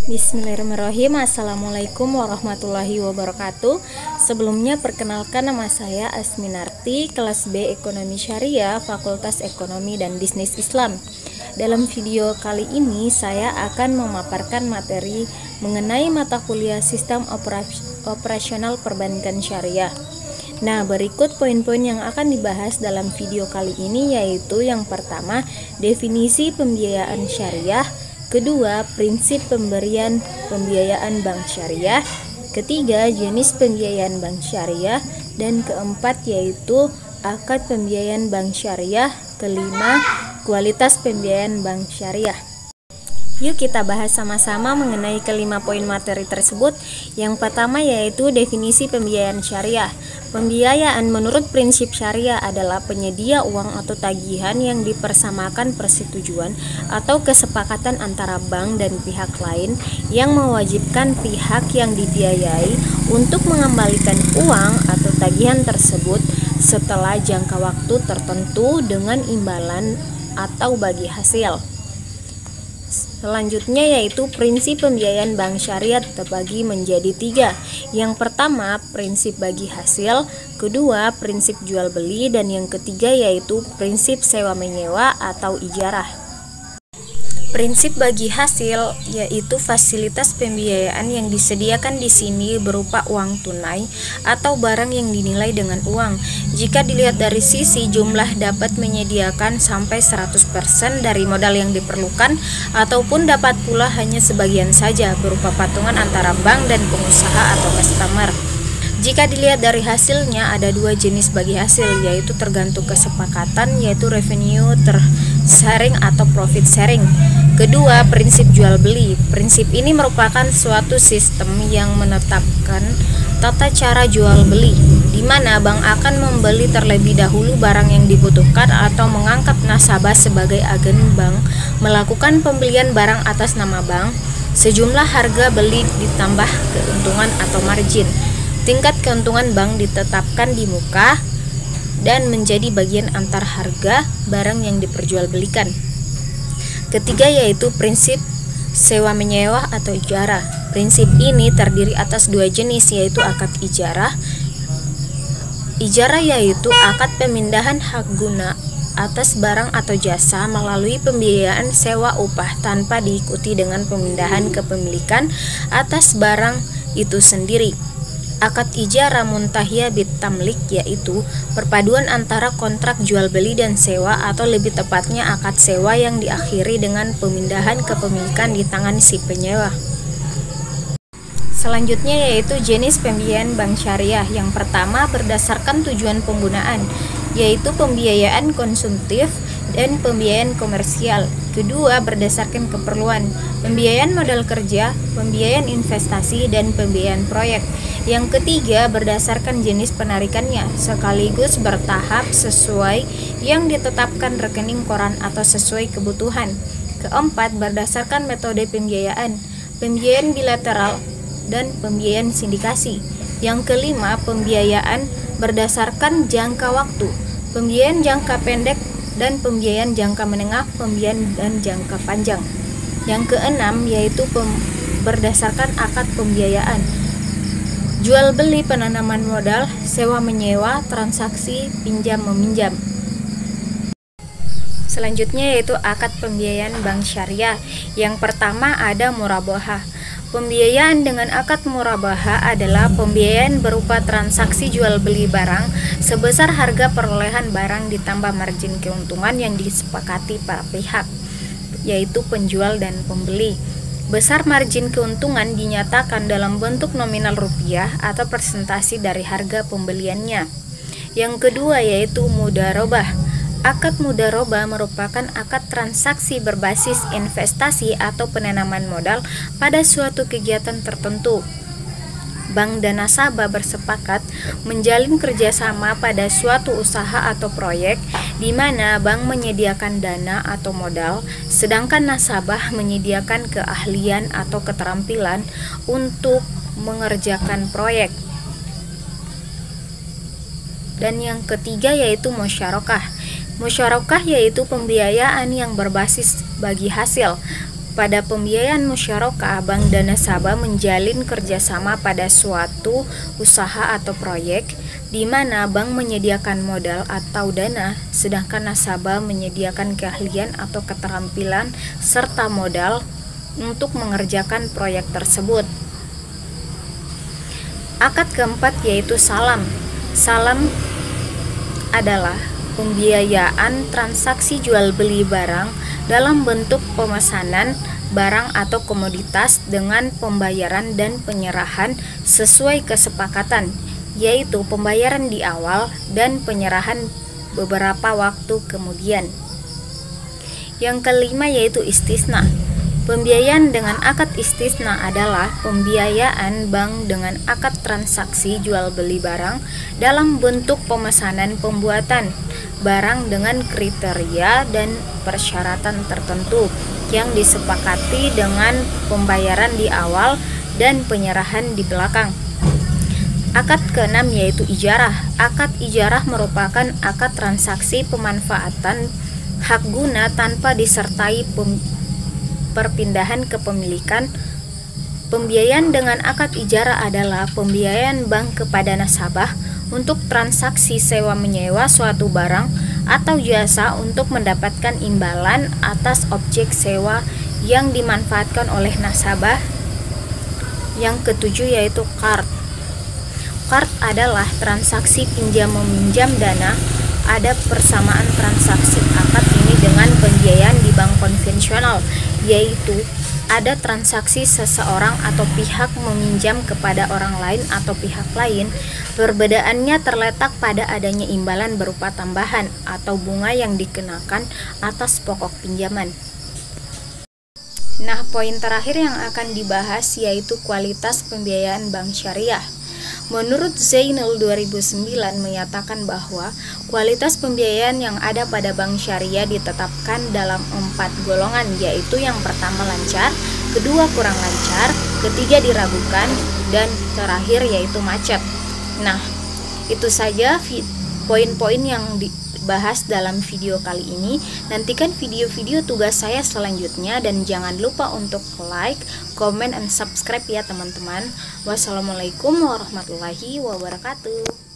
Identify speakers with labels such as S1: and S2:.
S1: Bismillahirrahmanirrahim. Assalamualaikum warahmatullahi wabarakatuh. Sebelumnya perkenalkan, nama saya Asminarti, kelas B Ekonomi Syariah, Fakultas Ekonomi dan Bisnis Islam. Dalam video kali ini saya akan memaparkan materi mengenai mata kuliah Sistem Operasional Perbankan Syariah. Nah, berikut poin-poin yang akan dibahas dalam video kali ini, yaitu yang pertama, definisi pembiayaan syariah. Kedua, prinsip pemberian pembiayaan bank syariah. Ketiga, jenis pembiayaan bank syariah. Dan keempat, yaitu akad pembiayaan bank syariah. Kelima, kualitas pembiayaan bank syariah. Yuk kita bahas sama-sama mengenai kelima poin materi tersebut. Yang pertama yaitu definisi pembiayaan syariah. Pembiayaan menurut prinsip syariah adalah penyedia uang atau tagihan yang dipersamakan persetujuan atau kesepakatan antara bank dan pihak lain yang mewajibkan pihak yang dibiayai untuk mengembalikan uang atau tagihan tersebut setelah jangka waktu tertentu dengan imbalan atau bagi hasil. Selanjutnya yaitu prinsip pembiayaan bank syariah terbagi menjadi tiga. Yang pertama, prinsip bagi hasil. Kedua, prinsip jual beli. Dan yang ketiga yaitu prinsip sewa menyewa atau ijarah. Prinsip bagi hasil yaitu fasilitas pembiayaan yang disediakan di sini berupa uang tunai atau barang yang dinilai dengan uang. Jika dilihat dari sisi jumlah, dapat menyediakan sampai 100% dari modal yang diperlukan, ataupun dapat pula hanya sebagian saja berupa patungan antara bank dan pengusaha atau customer. Jika dilihat dari hasilnya, ada dua jenis bagi hasil, yaitu tergantung kesepakatan, yaitu revenue sharing atau profit sharing. Kedua, prinsip jual beli. Prinsip ini merupakan suatu sistem yang menetapkan tata cara jual beli, di mana bank akan membeli terlebih dahulu barang yang dibutuhkan atau mengangkat nasabah sebagai agen bank melakukan pembelian barang atas nama bank. Sejumlah harga beli ditambah keuntungan atau margin. Tingkat keuntungan bank ditetapkan di muka dan menjadi bagian antar harga barang yang diperjualbelikan. Ketiga yaitu prinsip sewa menyewa atau ijarah. Prinsip ini terdiri atas dua jenis, yaitu akad ijarah. Ijarah yaitu akad pemindahan hak guna atas barang atau jasa melalui pembiayaan sewa upah tanpa diikuti dengan pemindahan kepemilikan atas barang itu sendiri. Akad ijarah muntahiyah bit tamlik yaitu perpaduan antara kontrak jual beli dan sewa, atau lebih tepatnya akad sewa yang diakhiri dengan pemindahan kepemilikan di tangan si penyewa. Selanjutnya yaitu jenis pembiayaan bank syariah. Yang pertama berdasarkan tujuan penggunaan, yaitu pembiayaan konsumtif dan pembiayaan komersial. Kedua berdasarkan keperluan, pembiayaan modal kerja, pembiayaan investasi, dan pembiayaan proyek. Yang ketiga berdasarkan jenis penarikannya, sekaligus bertahap sesuai yang ditetapkan rekening koran atau sesuai kebutuhan. Keempat berdasarkan metode pembiayaan, pembiayaan bilateral dan pembiayaan sindikasi. Yang kelima pembiayaan berdasarkan jangka waktu, pembiayaan jangka pendek dan pembiayaan jangka menengah, pembiayaan dan jangka panjang. Yang keenam yaitu berdasarkan akad pembiayaan, jual beli penanaman modal, sewa menyewa, transaksi pinjam meminjam. Selanjutnya yaitu akad pembiayaan bank syariah. Yang pertama ada murabahah. Pembiayaan dengan akad murabahah adalah pembiayaan berupa transaksi jual beli barang sebesar harga perolehan barang ditambah margin keuntungan yang disepakati para pihak, yaitu penjual dan pembeli. Besar margin keuntungan dinyatakan dalam bentuk nominal rupiah atau persentase dari harga pembeliannya. Yang kedua yaitu mudharabah. Akad mudharabah merupakan akad transaksi berbasis investasi atau penanaman modal pada suatu kegiatan tertentu. Bank dan nasabah bersepakat menjalin kerjasama pada suatu usaha atau proyek, di mana bank menyediakan dana atau modal, sedangkan nasabah menyediakan keahlian atau keterampilan untuk mengerjakan proyek. Dan yang ketiga yaitu musyarakah. Musyarakah yaitu pembiayaan yang berbasis bagi hasil. Pada pembiayaan musyarakah, bank dan nasabah menjalin kerjasama pada suatu usaha atau proyek, di mana bank menyediakan modal atau dana, sedangkan nasabah menyediakan keahlian atau keterampilan serta modal untuk mengerjakan proyek tersebut. Akad keempat yaitu salam. Salam adalah pembiayaan transaksi jual beli barang dalam bentuk pemesanan barang atau komoditas dengan pembayaran dan penyerahan sesuai kesepakatan, yaitu pembayaran di awal dan penyerahan beberapa waktu kemudian. Yang kelima yaitu istisna. Pembiayaan dengan akad istisna adalah pembiayaan bank dengan akad transaksi jual beli barang dalam bentuk pemesanan pembuatan barang dengan kriteria dan persyaratan tertentu yang disepakati dengan pembayaran di awal dan penyerahan di belakang. Akad keenam yaitu ijarah. Akad ijarah merupakan akad transaksi pemanfaatan hak guna tanpa disertai perpindahan kepemilikan. Pembiayaan dengan akad ijarah adalah pembiayaan bank kepada nasabah untuk transaksi sewa menyewa suatu barang atau jasa untuk mendapatkan imbalan atas objek sewa yang dimanfaatkan oleh nasabah. Yang ketujuh yaitu qard. Qard adalah transaksi pinjam meminjam dana. Ada persamaan transaksi akad ini dengan pembiayaan di bank konvensional, yaitu ada transaksi seseorang atau pihak meminjam kepada orang lain atau pihak lain. Perbedaannya terletak pada adanya imbalan berupa tambahan atau bunga yang dikenakan atas pokok pinjaman. Nah, poin terakhir yang akan dibahas yaitu kualitas pembiayaan bank syariah. Menurut Zainul 2009 menyatakan bahwa kualitas pembiayaan yang ada pada bank syariah ditetapkan dalam 4 golongan, yaitu yang pertama lancar, kedua kurang lancar, ketiga diragukan, dan terakhir yaitu macet. Nah, itu saja poin-poin yang dibahas dalam video kali ini. Nantikan video-video tugas saya selanjutnya dan jangan lupa untuk like, comment, and subscribe ya teman-teman. Wassalamualaikum warahmatullahi wabarakatuh.